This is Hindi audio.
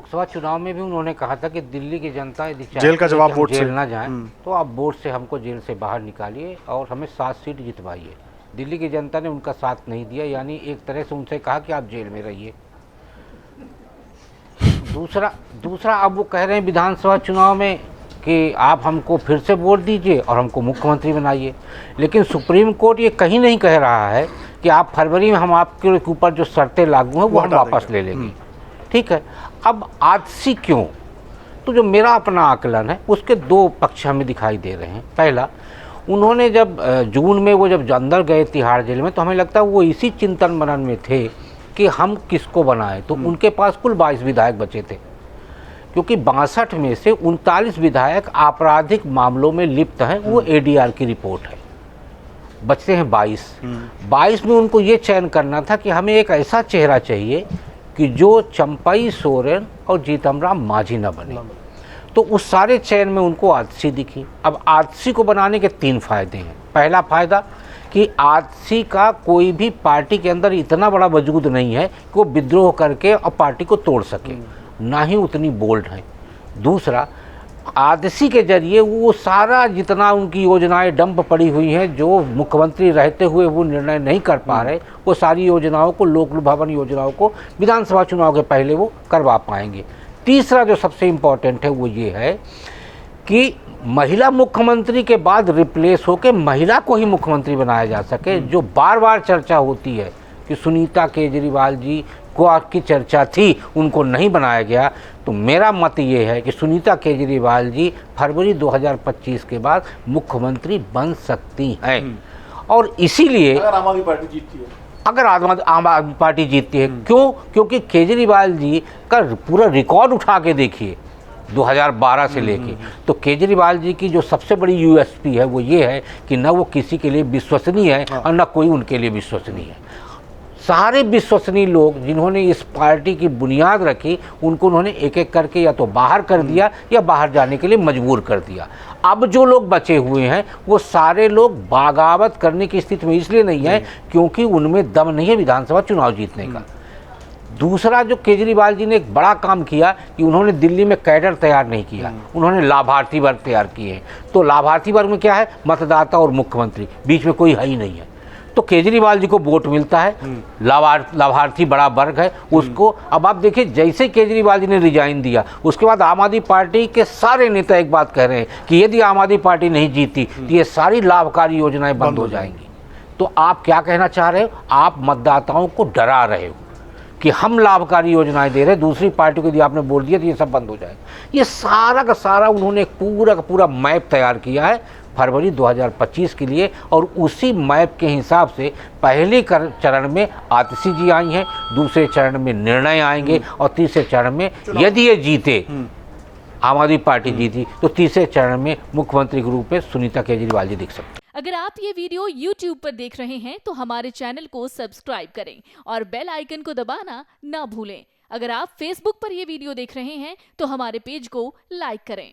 लोकसभा चुनाव में भी उन्होंने कहा था कि दिल्ली की जनता यदि जेल का जवाब वोट से जेल ना जाए तो आप वोट से हमको जेल से बाहर निकालिए और हमें 7 सीट जितवाइए। दिल्ली की जनता ने उनका साथ नहीं दिया, यानी एक तरह से उनसे कहा कि आप जेल में रहिए। दूसरा अब वो कह रहे हैं विधानसभा चुनाव में कि आप हमको फिर से वोट दीजिए और हमको मुख्यमंत्री बनाइए, लेकिन सुप्रीम कोर्ट ये कहीं नहीं कह रहा है कि आप फरवरी में हम आपके ऊपर जो शर्तें लागू हैं वो हम वापस ले लेंगे। ठीक है, अब आजसी क्यों? तो जो मेरा अपना आकलन है उसके 2 पक्ष हमें दिखाई दे रहे हैं। पहला, उन्होंने जब जून में वो जब अंदर गए तिहाड़ जेल में, तो हमें लगता है वो इसी चिंतन मनन में थे कि हम किसको बनाएं। तो उनके पास कुल 22 विधायक बचे थे, क्योंकि 62 में से 39 विधायक आपराधिक मामलों में लिप्त हैं, वो एडीआर की रिपोर्ट है। बचते हैं 22 में उनको ये चयन करना था कि हमें एक ऐसा चेहरा चाहिए कि जो चंपई सोरेन और जीतन राम मांझी न बने। तो उस सारे चयन में उनको आजसी दिखी। अब आजसी को बनाने के 3 फायदे हैं। पहला फायदा कि आजसी का कोई भी पार्टी के अंदर इतना बड़ा वजूद नहीं है कि वो विद्रोह करके और पार्टी को तोड़ सके, ना ही उतनी बोल्ड है। दूसरा, आजसी के जरिए वो सारा जितना उनकी योजनाएं डंप पड़ी हुई हैं, जो मुख्यमंत्री रहते हुए वो निर्णय नहीं कर पा रहे, वो सारी योजनाओं को, लोक भवन योजनाओं को विधानसभा चुनाव के पहले वो करवा पाएंगे। तीसरा जो सबसे इम्पोर्टेंट है वो ये है कि महिला मुख्यमंत्री के बाद रिप्लेस होकर महिला को ही मुख्यमंत्री बनाया जा सके। जो बार बार चर्चा होती है कि सुनीता केजरीवाल जी को की चर्चा थी, उनको नहीं बनाया गया, तो मेरा मत ये है कि सुनीता केजरीवाल जी फरवरी 2025 के बाद मुख्यमंत्री बन सकती हैं। और इसीलिए अगर आम आदमी पार्टी जीतती है, अगर आम आदमी पार्टी जीतती है, क्यों? क्योंकि केजरीवाल जी का पूरा रिकॉर्ड उठा के देखिए 2012 से लेके, तो केजरीवाल जी की जो सबसे बड़ी यूएसपी है वो ये है कि न वो किसी के लिए विश्वसनीय है और न कोई उनके लिए विश्वसनीय है। सारे विश्वसनीय लोग जिन्होंने इस पार्टी की बुनियाद रखी, उनको उन्होंने एक एक करके या तो बाहर कर दिया या बाहर जाने के लिए मजबूर कर दिया। अब जो लोग बचे हुए हैं वो सारे लोग बगावत करने की स्थिति में इसलिए नहीं है क्योंकि उनमें दम नहीं है विधानसभा चुनाव जीतने का। दूसरा, जो केजरीवाल जी ने एक बड़ा काम किया कि उन्होंने दिल्ली में कैडर तैयार नहीं किया, उन्होंने लाभार्थी वर्ग तैयार किए हैं। तो लाभार्थी वर्ग में क्या है? मतदाता और मुख्यमंत्री, बीच में कोई है ही नहीं है। तो केजरीवाल जी को वोट मिलता है, लाभार्थी बड़ा वर्ग है उसको। अब आप देखिए, जैसे केजरीवाल जी ने रिजाइन दिया, उसके बाद आम आदमी पार्टी के सारे नेता एक बात कह रहे हैं कि यदि आम आदमी पार्टी नहीं जीती तो ये सारी लाभकारी योजनाएं बंद हो जाएंगी। तो आप क्या कहना चाह रहे हो? आप मतदाताओं को डरा रहे हो कि हम लाभकारी योजनाएं दे रहे हैं, दूसरी पार्टी को यदि आपने बोल दिया तो ये सब बंद हो जाएगा। ये सारा का सारा उन्होंने एक पूरा का पूरा मैप तैयार किया है फरवरी 2025 के लिए, और उसी मैप के हिसाब से पहले चरण में आतिशी जी आई हैं, दूसरे चरण में निर्णय आएंगे और तीसरे चरण में यदि ये जीते, आम आदमी पार्टी जीती, तो तीसरे चरण में मुख्यमंत्री के रूप में सुनीता केजरीवाल जी दिख सकते हैं। अगर आप ये वीडियो YouTube पर देख रहे हैं तो हमारे चैनल को सब्सक्राइब करें और बेल आइकन को दबाना ना भूलें। अगर आप Facebook पर ये वीडियो देख रहे हैं तो हमारे पेज को लाइक करें।